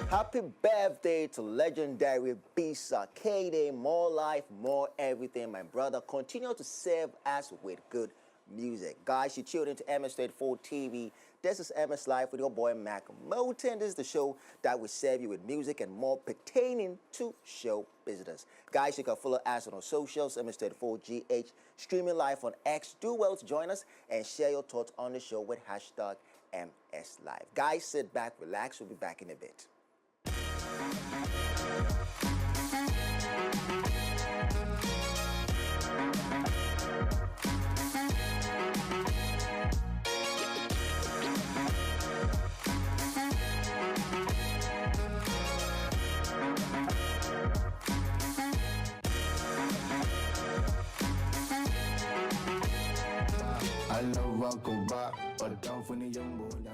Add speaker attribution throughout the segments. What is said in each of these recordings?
Speaker 1: Happy birthday to legendary Bisa K-Day. More life, more everything. My brother, continue to serve us with good music. Guys, you tuned into MX34 TV. This is MX Live with your boy Motin. This is the show that will serve you with music and more pertaining to show business. Guys, you can follow us on our socials, MX34GH, streaming live on X. Do well to join us and share your thoughts on the show with hashtag MXLIVE. Guys, sit back, relax. We'll be back in a bit.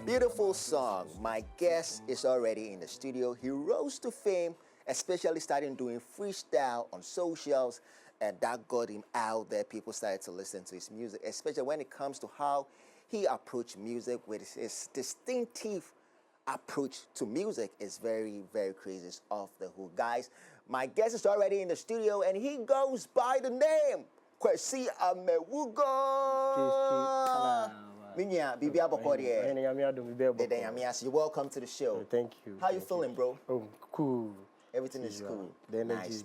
Speaker 1: Beautiful song. My guest is already in the studio. He rose to fame, especially starting doing freestyle on socials, and that got him out there. People started to listen to his music, especially when it comes to how he approached music with his distinctive approach to music. Is very, very crazy. It's off the hook. Guys, my guest is already in the studio, and he goes by the name Kwesi Amewuga. Minya, Bibia Bokodi. You're welcome to the show.
Speaker 2: Thank you.
Speaker 1: How you feeling, bro?
Speaker 2: Oh, cool.
Speaker 1: Everything is cool. Nice.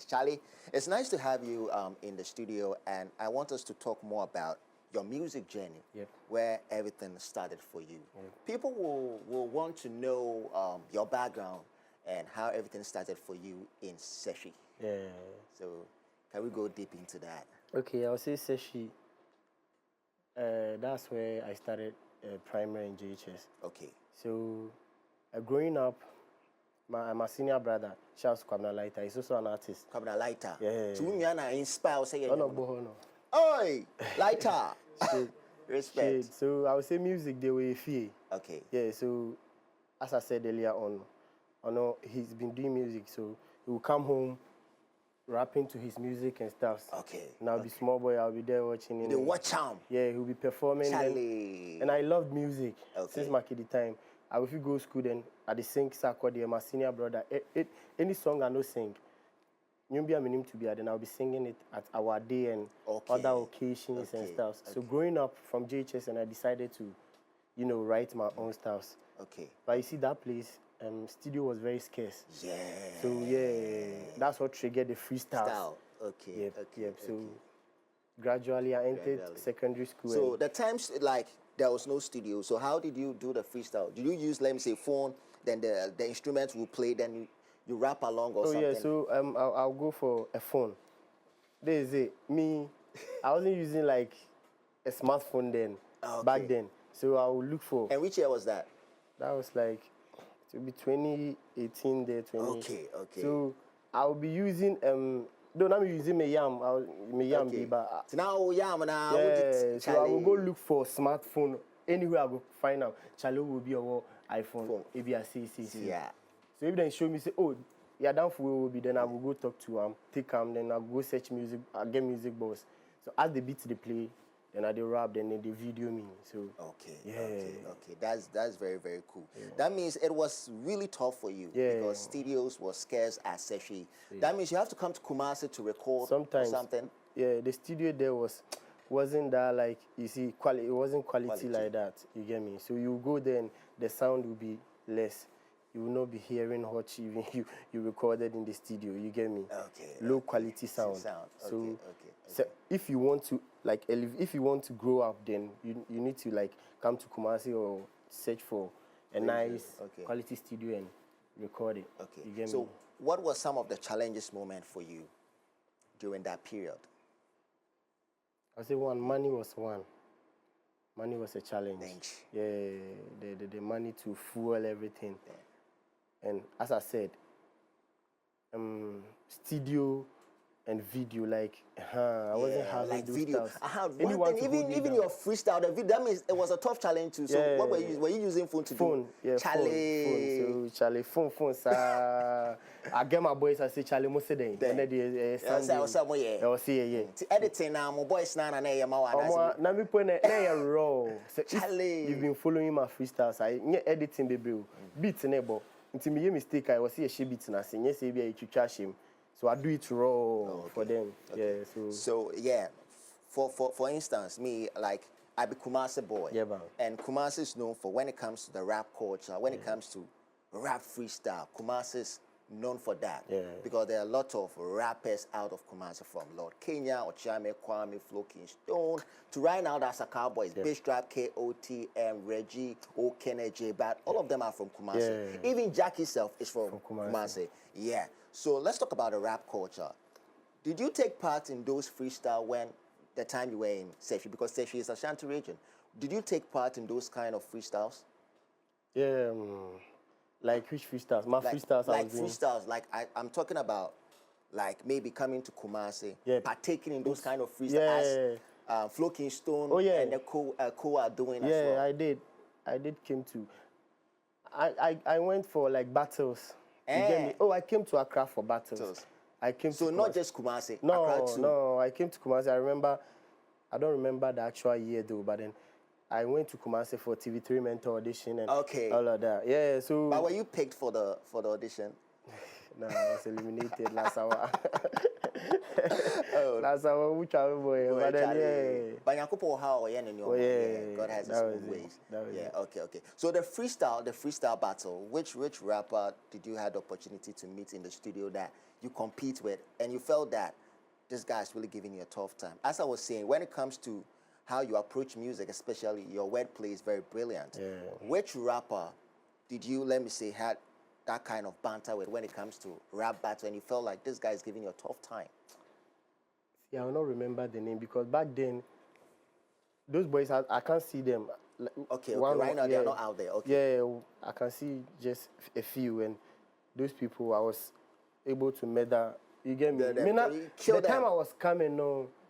Speaker 1: Charlie, it's nice to have you in the studio, and I want us to talk more about your music journey, where everything started for you. People will want to know your background and how everything started for you in Seshi. So, can we go deep into that? Okay,
Speaker 2: I'll say Seshi. That's where I started primary in JHS.
Speaker 1: Okay.
Speaker 2: So, growing up, my senior brother, Charles Kwabna, he's also an artist.
Speaker 1: Kwabna Lighter.
Speaker 2: Yeah.
Speaker 1: So, you are inspired. Say,
Speaker 2: no.
Speaker 1: Oi, Lighter. Respect.
Speaker 2: So, I would say music, they were fear.
Speaker 1: Okay.
Speaker 2: Yeah, so, as I said earlier on, I know he's been doing music, so he will come home, rapping to his music and stuff.
Speaker 1: Okay.
Speaker 2: And I'll be small boy, I'll be there watching him.
Speaker 1: You watch him?
Speaker 2: Yeah, he'll be performing. And I loved music since my kiddie time. I would go to school then, at the sing Sakodi, my senior brother. Any song I know sing, you be a name to be, then I'll be singing it at our day and other occasions and stuff. So growing up from JHS, and I decided to, write my own stuff.
Speaker 1: Okay.
Speaker 2: But you see that place, studio was very scarce.
Speaker 1: Yeah.
Speaker 2: So that's what triggered the freestyle.
Speaker 1: Okay.
Speaker 2: So gradually I entered secondary school.
Speaker 1: So the times there was no studio. So how did you do the freestyle? Did you use, let me say, phone? Then the instruments will play. Then you rap along or something.
Speaker 2: Yeah. So I'll go for a phone. There is it. Me, I wasn't using like a smartphone then. Back then. So I would look for.
Speaker 1: And which year was that?
Speaker 2: That was like. To be 2018 there, 20.
Speaker 1: Okay.
Speaker 2: So I'll be using don't I'm using my yam, but
Speaker 1: now yam now.
Speaker 2: Yeah, so I will go look for smartphone anywhere I go find out. Charlie will be our iPhone, ABS.
Speaker 1: Yeah.
Speaker 2: So if they show me say, oh, yeah, down for will be, then I will go talk to take then I'll go search music, I get music boss. So as the beats they play. Then I rap, then they video me. So
Speaker 1: okay. That's very, very cool. Yeah. That means it was really tough for you because studios were scarce as Seshi. That means you have to come to Kumasi to record something.
Speaker 2: Yeah, the studio there wasn't that like you see it wasn't quality like that. You get me? So you go there and the sound will be less. You will not be hearing what even you recorded in the studio. You get me? Low quality sound. So if you want to if you want to grow up, then you need to come to Kumasi or search for a nice quality studio and record it. You get me?
Speaker 1: What were some of the challenges moments for you during that period?
Speaker 2: I say money was one. Money was a challenge. Yeah, the money to fuel everything. Yeah. And as I said, studio and video, I wasn't having
Speaker 1: video. One thing, even your freestyle, the video, that means it was a tough challenge too. So what were you using phone to do?
Speaker 2: Phone. So Charlie, phone. I get my boys. I say Charlie, most of them. Then
Speaker 1: editing now, my boys now na ya mawa.
Speaker 2: Na me point na raw. Charlie, you've been following my freestyles. I edit editing baby. Beats nebo. until me mistake, I was see a shibit na sing. Yes, maybe I trash him. So I do it raw for them. Okay. Yeah.
Speaker 1: So yeah, for instance, me like I be Kumasi boy.
Speaker 2: Yeah, man.
Speaker 1: And Kumasi is known for when it comes to the rap culture, when it comes to rap freestyle, Kumasi is known for that.
Speaker 2: Yeah.
Speaker 1: Because there are a lot of rappers out of Kumasi, from Lord Kenya, Ochame, Kwame, Flo Stone, to right now that's a Cowboys, Bass Trap, KOTM, Reggie, O Kennedy, but all of them are from Kumasi.
Speaker 2: Yeah.
Speaker 1: Even Jackie self is from Kumasi. Yeah. So let's talk about the rap culture. Did you take part in those freestyle when the time you were in Sefi? Because Sefi is Ashanti region. Did you take part in those kind of freestyles?
Speaker 2: Yeah, like which freestyles? My freestyles.
Speaker 1: Like freestyles. Like I'm talking about, like maybe coming to Kumasi, partaking in those kind of freestyles. As Flo Stone and the Co are doing as well.
Speaker 2: Yeah, I did came to. I went for like battles. You get me? Oh, I came to Accra for battles. I came to
Speaker 1: not just Kumasi.
Speaker 2: No, I came to Kumasi. I remember, I don't remember the actual year though, but then I went to Kumasi for TV3 mentor audition and all of that. Yeah, so.
Speaker 1: But were you picked for the audition?
Speaker 2: No, I was eliminated last hour. Last hour, which boy. But then,
Speaker 1: But God has his own ways. Okay. So the freestyle battle, which rapper did you have the opportunity to meet in the studio that you compete with and you felt that this guy is really giving you a tough time? As I was saying, when it comes to how you approach music, especially your wordplay is very brilliant.
Speaker 2: Yeah.
Speaker 1: Which rapper did you, let me say, had that kind of banter with when it comes to rap battle and you felt like this guy is giving you a tough time?
Speaker 2: Yeah, I will not remember the name because back then, those boys, I can't see them.
Speaker 1: Okay, right now they're not out there. Okay.
Speaker 2: Yeah, I can see just a few, and those people I was able to measure. You get me? The time I was coming,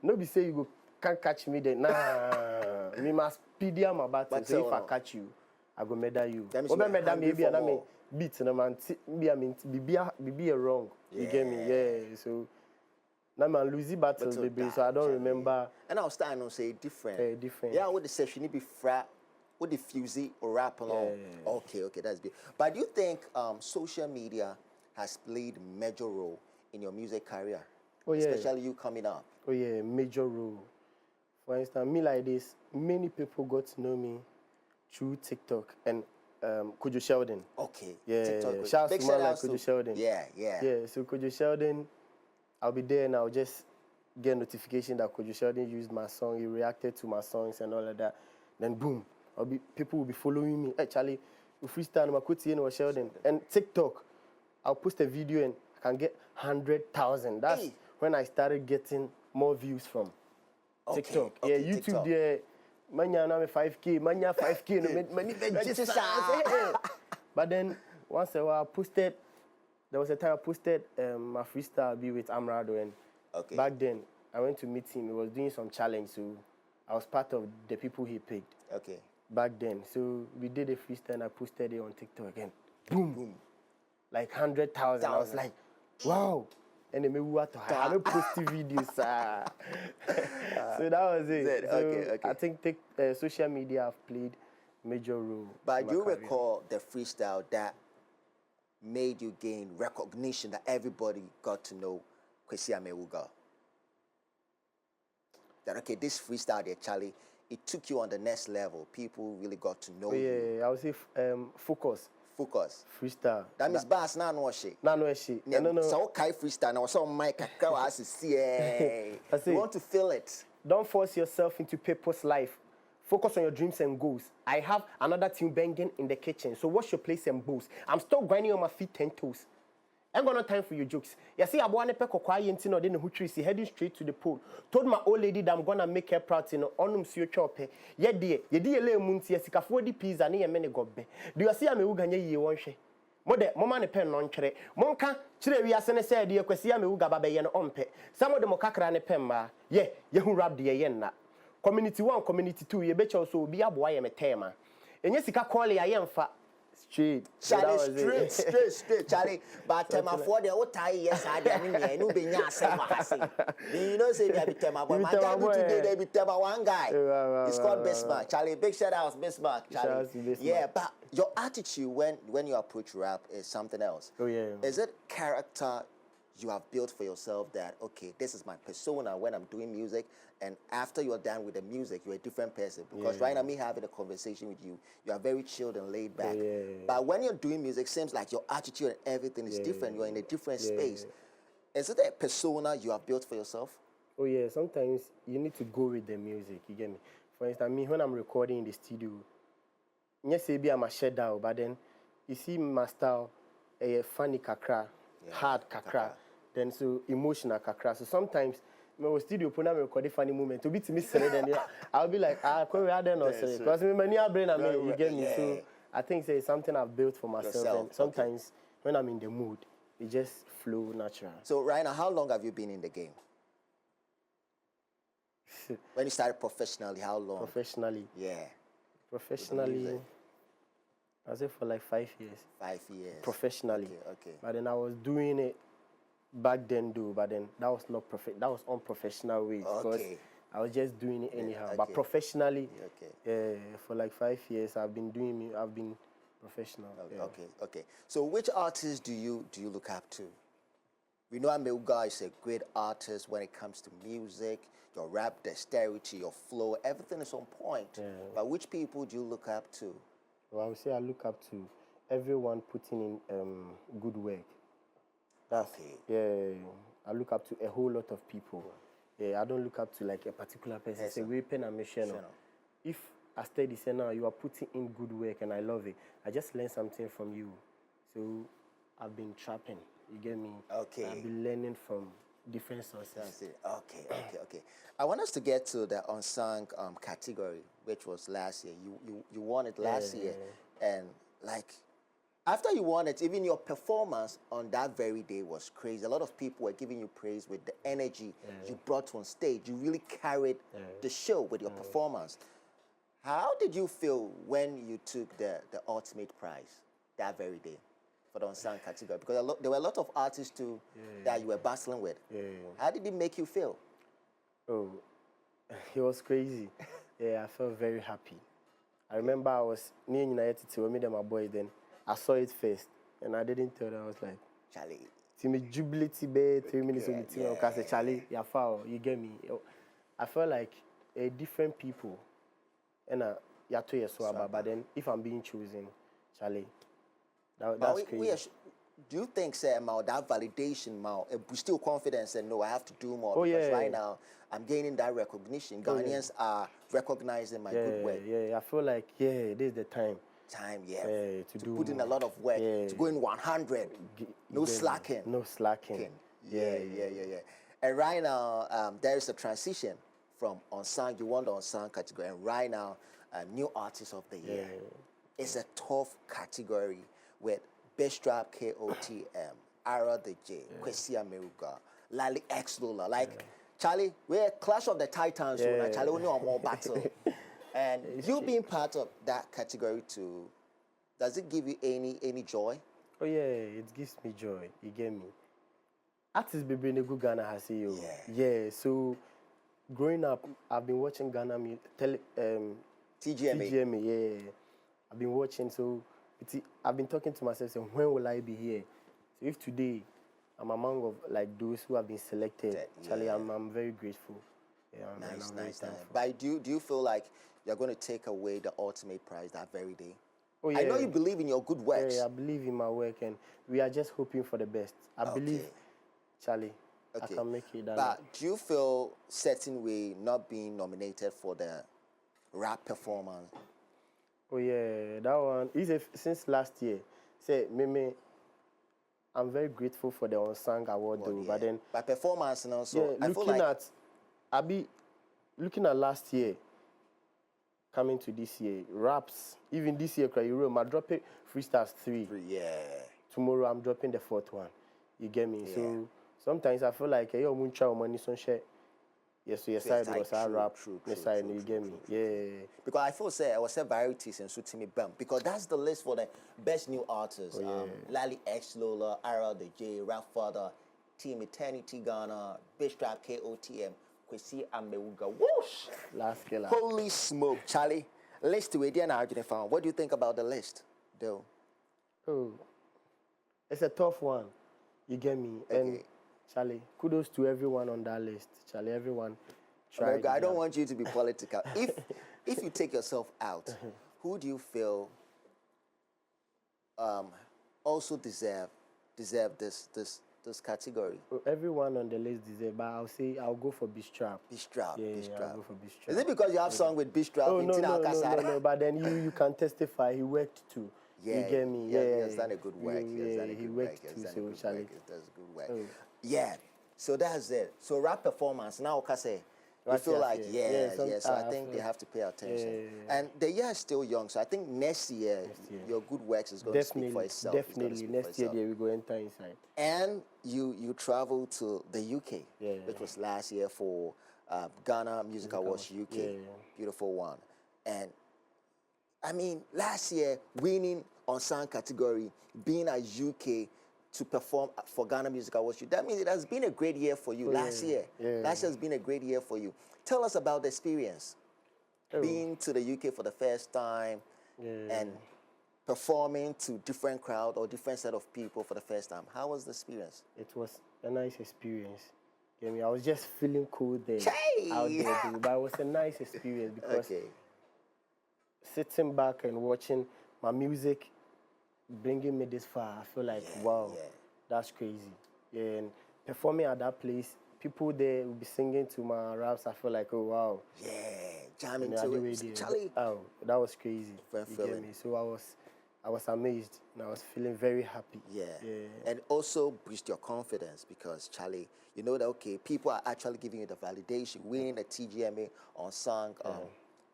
Speaker 2: nobody say you can't catch me then. Nah, me must speed my battle. So if I catch you, I go measure you. Maybe I mean beat no man. Be wrong. You get me? Yeah. So now man lose battle, baby. So I don't remember.
Speaker 1: And I was starting to say different.
Speaker 2: Different.
Speaker 1: Yeah, what the session need be frat, what the fusey or rap along. Okay, that's good. But do you think social media has played a major role in your music career?
Speaker 2: Oh yeah.
Speaker 1: Especially you coming up.
Speaker 2: Oh yeah, major role. For instance, me like this, many people got to know me through TikTok and Kojo Sheldon.
Speaker 1: Okay.
Speaker 2: Yeah.
Speaker 1: TikTok.
Speaker 2: Shout out to man like Kojo Sheldon.
Speaker 1: Yeah.
Speaker 2: Yeah. So Kojo Sheldon, I'll be there and I'll just get a notification that Kojo Sheldon used my song. He reacted to my songs and all of that. Then boom, people will be following me. Hey Charlie, you freestyle my Kuti and Sheldon. And TikTok, I'll post a video and I can get 100,000. That's when I started getting more views from TikTok. Yeah, YouTube TikTok. There. Manya na me 5K, manya 5K no many But then once a while I posted, there was a time I posted my freestyle be with Amrado, and back then I went to meet him. He was doing some challenge, so I was part of the people he picked.
Speaker 1: Okay.
Speaker 2: Back then, so we did a freestyle and I posted it on TikTok again. Boom. Like 100,000. I was like, wow. And then maybe what to have a posting videos. So that was it. So I think social media have played major role.
Speaker 1: But you recall the freestyle that made you gain recognition, that everybody got to know Kwesi Amewuga? That okay, this freestyle there, Charlie, it took you on the next level. People really got to know you.
Speaker 2: Yeah, I would say focus. Freestyle.
Speaker 1: That means bass na no shit.
Speaker 2: No.
Speaker 1: So kai freestyle now. So mic I see. You want to feel it.
Speaker 2: Don't force yourself into people's life. Focus on your dreams and goals. I have another team banging in the kitchen. So watch your place and boast. I'm still grinding on my feet 10 toes. I ain't got no time for your jokes. You see, I want to pick a quiet no then who trees heading straight to the pool. Told my old lady that I'm gonna make her proud to know on your chop. Yeah, dear, you dear lay moons, yes, you 40 pieces and a many gobe. Do you see Amewuga ye one she? Mother, Mama pen on tre. Monka, Chile, we are sending said, dear Kwesi Amewuga baby and on pet. Some of the mokakra and a pemba. Yeah, you who rub the yenna. Community 1, community 2, you bet also be a boy and a tema. And yes, you can call it I am for straight.
Speaker 1: Charlie, straight, Charlie. But tema for the old tie, yes, I didn't know being a same. You know, say, I be tema, but my guy today, they be tema one guy. It's called Bismarck. Charlie, big shout out, Bismarck. Charlie. Yeah, but your attitude when you approach rap is something else.
Speaker 2: Oh, yeah.
Speaker 1: Is it character you have built for yourself that, okay, this is my persona when I'm doing music, and after you're done with the music, you're a different person? Because right now, me having a conversation with you, you are very chilled and laid back. But when you're doing music, it seems like your attitude and everything is different. You're in a different space. Is it a persona you have built for yourself?
Speaker 2: Oh, yeah. Sometimes you need to go with the music. You get me? For instance, me, when I'm recording in the studio, yes, maybe I'm a shadow, but then you see my style, a funny kakra, hard kakra. Then so emotional kakra. So sometimes my studio put on record funny moment to be to me then I'll be like, we had no say because me many brain I mean you get me. So I think it's something I've built for myself. And sometimes when I'm in the mood, it just flow natural.
Speaker 1: So right now, how long have you been in the game? When you started professionally, how long?
Speaker 2: Professionally.
Speaker 1: Yeah.
Speaker 2: Professionally, I was there for like 5 years.
Speaker 1: 5 years.
Speaker 2: Professionally.
Speaker 1: Okay.
Speaker 2: But then I was doing it back then but then that was not that was unprofessional way because I was just doing it anyhow. But professionally, for like 5 years I've been professional.
Speaker 1: Okay. So which artists do you look up to? We know Amewuga is a great artist when it comes to music, your rap dexterity, your flow, everything is on point. But which people do you look up to?
Speaker 2: Well, I would say I look up to everyone putting in good work. That's I look up to a whole lot of people. I don't look up to like a particular person. Say we pen and mission. If I study say now you are putting in good work and I love it, I just learned something from you. So I've been trapping. You get me?
Speaker 1: Okay.
Speaker 2: I've been learning from different sources.
Speaker 1: Okay. I want us to get to the unsung category, which was last year. You won it last year, and like. After you won it, even your performance on that very day was crazy. A lot of people were giving you praise with the energy you brought on stage. You really carried the show with your performance. How did you feel when you took the ultimate prize that very day for the unsung category? Because there were a lot of artists too that you were battling with. How did it make you feel?
Speaker 2: Oh, it was crazy. I felt very happy. I remember I was near United to meet my boys then. I saw it first, and I didn't tell them. I was like,
Speaker 1: Charlie.
Speaker 2: See me jubilate be 3 minutes on the team. I say, Charlie, you're foul. You get me? I felt like a different people, and you're too yourself. But then, if I'm being chosen, Charlie, that's crazy.
Speaker 1: Do you think, sir, that validation, still confidence, and no, I have to do more because right now I'm gaining that recognition. Ghanaians are recognizing my good work.
Speaker 2: I feel like this is the time.
Speaker 1: To put in a lot of work, to go in 100, no slacking. Yeah. And right now, there is a transition from unsung, you won the unsung category, and right now, new artist of the year. It's a tough category with Bestrap KOTM, Ara the J, Kwesi Amewuga, Lali X Lola. Like, Charlie, we're Clash of the Titans, Charlie, we know more battle. And you being part of that category too, does it give you any joy?
Speaker 2: Oh yeah, it gives me joy. You get me? Artists be bringing good Ghana has you. So growing up, I've been watching Ghana TGMA. I've been watching, so I've been talking to myself saying, when will I be here? So if today I'm among of like those who have been selected, Charlie, I'm very grateful.
Speaker 1: Nice. But do you feel like you're going to take away the ultimate prize that very day?
Speaker 2: Oh,
Speaker 1: I know you believe in your good works.
Speaker 2: I believe in my work, and we are just hoping for the best. I believe, Charlie, I can make it that.
Speaker 1: But do you feel certain way not being nominated for the rap performance?
Speaker 2: Oh yeah, that one is since last year. Say, Meme, I'm very grateful for the unsung award though. But then
Speaker 1: by performance and also I feel like
Speaker 2: looking at last year, coming to this year, raps, even this year, I'm dropping freestyles 3. Tomorrow I'm dropping the 4th one. You get me? So sometimes I feel like Yes, so your
Speaker 1: So it's
Speaker 2: side was our rap. Your side, you get me? Yeah.
Speaker 1: Because I feel say I was said varieties and Sutimi Bam because that's the list for the best new artists. Lally X Lola, Ira the J, Rap Father, Team Eternity Ghana, Bishtrap KOTM, Kwesi Amewuga. Whoosh!
Speaker 2: Last killer.
Speaker 1: Holy smoke, Charlie. List to Indian Argentine fan. What do you think about the list, though?
Speaker 2: Oh, it's a tough one. You get me?
Speaker 1: Okay.
Speaker 2: And Charlie, kudos to everyone on that list. Charlie, everyone tried.
Speaker 1: America, I don't want you to be political. If you take yourself out, who do you feel also deserve this category?
Speaker 2: Everyone on the list deserve, but I'll say I'll go for Bishtrap.
Speaker 1: Bishtrap.
Speaker 2: I'll go for Bishtrap.
Speaker 1: Is it because you have song with Bishtrap?
Speaker 2: Oh, no. But then you can testify. He worked too.
Speaker 1: Yeah,
Speaker 2: you get me?
Speaker 1: He has done a good work.
Speaker 2: He worked too, so Charlie.
Speaker 1: He does good work. Yeah. So that's it. So rap performance now, Kase. You feel like so I think they have to pay attention. And the year is still young, so I think next year your good works is going to speak for itself.
Speaker 2: Definitely, next year we go enter inside.
Speaker 1: And you travel to the UK, which was last year for Ghana Music Awards UK. Beautiful one. And I mean, last year winning on sound category, being at UK to perform for Ghana Music Awards, that means it has been a great year for you. Last year has been a great year for you. Tell us about the experience, being to the UK for the first time and performing to different crowd or different set of people for the first time. How was the experience?
Speaker 2: It was a nice experience. You know what I mean? I was just feeling cool there, out there, dude. But it was a nice experience because sitting back and watching my music bringing me this far, I feel like, wow, that's crazy. Yeah, and performing at that place, people there will be singing to my raps. I feel like, oh, wow.
Speaker 1: Yeah, jamming to it. Charlie.
Speaker 2: Oh, that was crazy. You get me? So I was amazed and I was feeling very happy.
Speaker 1: Yeah. And also boost your confidence because, Charlie, you know that, okay, people are actually giving you the validation, winning the TGMA on Song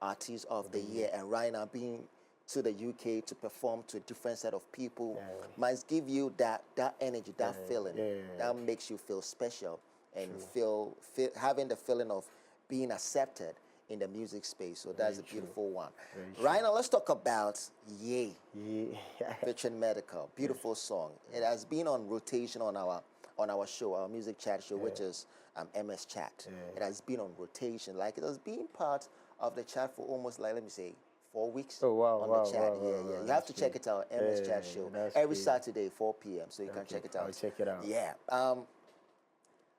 Speaker 1: Artist of the Year, and right now being to the UK to perform to a different set of people must give you that energy, that feeling that makes you feel special and feel having the feeling of being accepted in the music space. So that's a beautiful one. Right now, let's talk about Yay. Featuring Medical. Beautiful song. It has been on rotation on our show, our music chat show, which is MS Chat. It has been on rotation. Like it has been part of the chat for almost like, let me say, 4 weeks on the chat. You have to check it out, MS Chat Show. Every Saturday, 4 p.m. So you can check it out.
Speaker 2: I'll check it out.
Speaker 1: Yeah.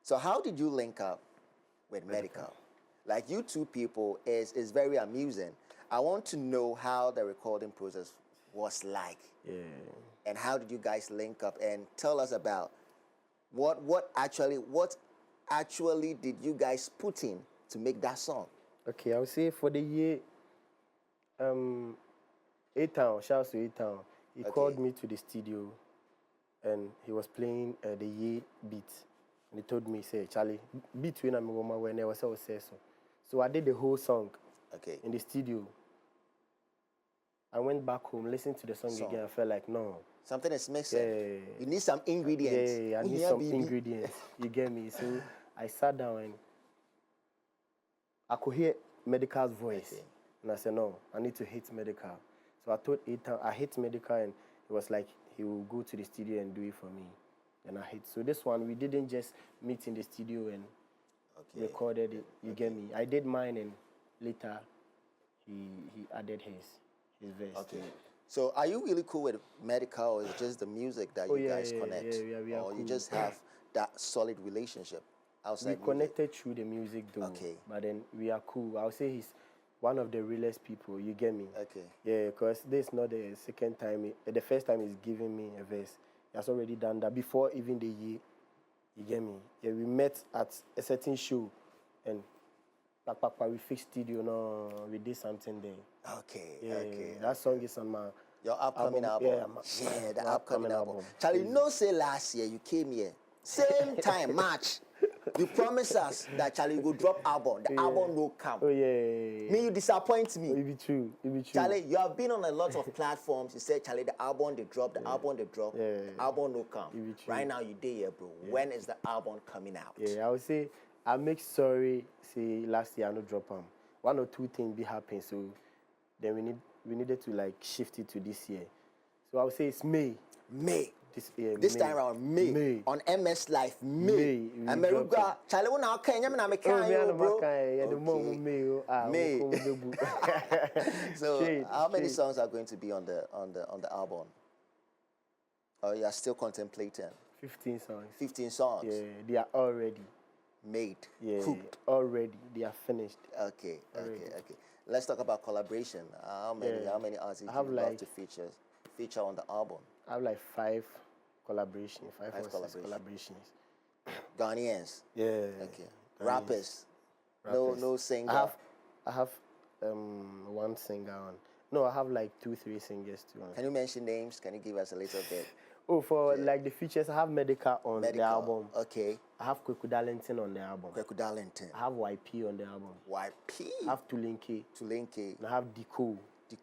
Speaker 1: So how did you link up with Medical? Like you two people is very amusing. I want to know how the recording process was like. And how did you guys link up? And tell us about what actually did you guys put in to make that song?
Speaker 2: Okay, I would say for the year, A-Town, shout out to A-Town. He called me to the studio and he was playing the Ye beat. And he told me, say, Charlie, beat when I'm a woman when I was so. So I did the whole song in the studio. I went back home, listened to the song again. I felt like, no.
Speaker 1: Something is missing. You need some ingredients.
Speaker 2: I need some ingredients. You get me? So I sat down and I could hear Medical's voice. And I said, no, I need to hit Medical. So I told A-Town, I hit Medical, and it was like he will go to the studio and do it for me. And I hit. So this one, we didn't just meet in the studio and recorded it. You get me? I did mine, and later he added his verse. Okay.
Speaker 1: So are you really cool with Medical, or is it just the music that you guys connect?
Speaker 2: We are
Speaker 1: or
Speaker 2: cool.
Speaker 1: You just have that solid relationship outside
Speaker 2: We connected through the music, though. Okay. But then we are cool. I would say he's one of the realest people, you get me? Okay. Yeah, because this is not the second time, the first time he's giving me a verse. He has already done that before even the year, you get me? Yeah, we met at a certain show and we fixed studio, no, we did something there. Okay. That song is on
Speaker 1: your upcoming album. Yeah, the upcoming album. Charlie, no say last year you came here, same time, March. You promised us that Charlie will drop album. The album will come. Me, you disappoint me.
Speaker 2: It be true.
Speaker 1: Charlie, you have been on a lot of platforms. You said, Charlie, the album they drop, the album they drop, the album will come. Right now you did here, bro. When is the album coming out?
Speaker 2: Yeah, I would say I make sorry say last year I no drop them. One or two things be happen, so then we needed to like shift it to this year. So I would say it's May.
Speaker 1: May.
Speaker 2: This
Speaker 1: time around May. On MS Live May. Amewuga. Charlie, when I came, I'm not bro.
Speaker 2: May.
Speaker 1: So how many songs are going to be on the album? Oh, you are still contemplating.
Speaker 2: 15 songs.
Speaker 1: 15 songs.
Speaker 2: Yeah, they are already
Speaker 1: made.
Speaker 2: Yeah,
Speaker 1: cooked.
Speaker 2: Already. They are finished.
Speaker 1: Okay. Let's talk about collaboration. How many artists do you love to feature on the album? I have like 5 collaborations, 5 or 6 collaborations.
Speaker 2: Ghanaians. Yeah.
Speaker 1: Okay. Rappers. No singer.
Speaker 2: I have 1 singer on. No, I have like 2-3 singers too.
Speaker 1: Can you mention names? Can you give us a little bit?
Speaker 2: Oh, for like the features, I have Medica on the album.
Speaker 1: Okay.
Speaker 2: I have Kwesi Amewuga on the album.
Speaker 1: Kwesi Amewuga.
Speaker 2: I have YP on the album.
Speaker 1: YP.
Speaker 2: I have Tulinke.
Speaker 1: And
Speaker 2: I have Deco. I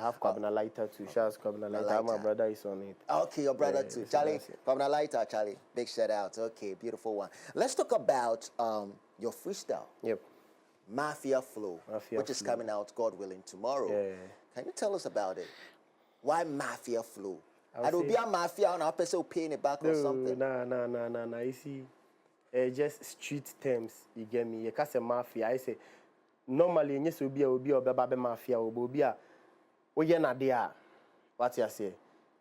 Speaker 2: have Kwabena Lighter too. Shouts Kwabena Lighter. My brother is on it.
Speaker 1: Okay, your brother too. Charlie, Kwabena Lighter, Charlie. Big shout out. Okay, beautiful one. Let's talk about your freestyle.
Speaker 2: Yep.
Speaker 1: Mafia Flow, which is coming out, God willing, tomorrow.
Speaker 2: Yeah.
Speaker 1: Can you tell us about it? Why Mafia Flow? I will be a mafia and I'll pay it back or something.
Speaker 2: No. You see, just street terms. You get me? You can't say mafia. I say normally, yes, will be a mafia or be a na there. What you say?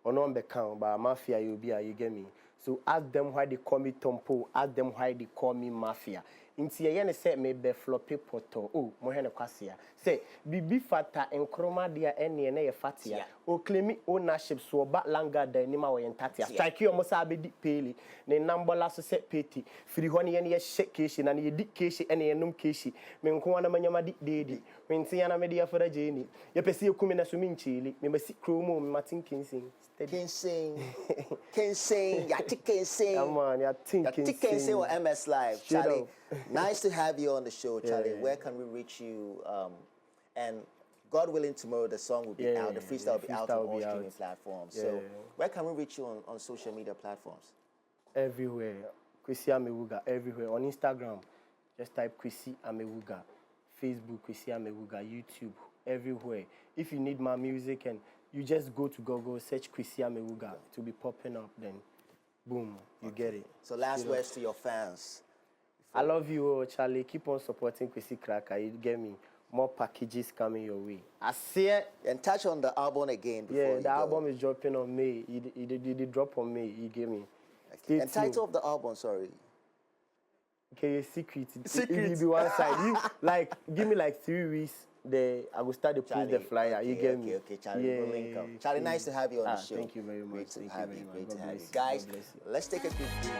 Speaker 2: Or no be count, but mafia you be a. You get me? So ask them why they call me Tompo. Ask them why they call me mafia. Inti ye say me be floppy poto. Oh, mo he ne kwasia. Say bibi fata enkroma dia ene na ye fatia. O claim ownership so ba langa da ni ma wo entatia. Strike you almost abedi peli. Ne nambola so set peti. Firi ho ne ye shake keshi na ne di keshi ene ye num keshi. Me nko na manyama di dedi. Winti ya na me dia fora jeni. Ye pesi ekumi na so minchili. Me masi kromo me matin kinsin.
Speaker 1: Kinsing. Yati Kinsing.
Speaker 2: Come on,
Speaker 1: Yati Kinsing or MS Live. Charlie, nice to have you on the show, Charlie. Where can we reach you? And God willing, tomorrow the song will be out. The freestyle will be out on all streaming platforms. So where can we reach you on social media platforms?
Speaker 2: Everywhere. Kwesi Amewuga, everywhere. On Instagram, just type Kwesi Amewuga. Facebook, Kwesi Amewuga. YouTube, everywhere. If you need my music and you just go to Google, search Kwesi Amewuga. It will be popping up, then boom, you get it.
Speaker 1: So last words to your fans.
Speaker 2: I love you, Charlie. Keep on supporting Kwesi Cracker. You get me. More packages coming your way. I see it.
Speaker 1: And touch on the album again before
Speaker 2: the album is dropping on May. It drop on May. You get me.
Speaker 1: Okay. And title of the album, sorry.
Speaker 2: Okay, secret. It will be one side. You like give me like 3 weeks. I will start to push the flyer.
Speaker 1: Okay,
Speaker 2: you get me?
Speaker 1: Okay, Charlie. We'll link up. Charlie, nice to have you on the show.
Speaker 2: Thank you very much.
Speaker 1: Great to have you. Guys, let's take a quick break.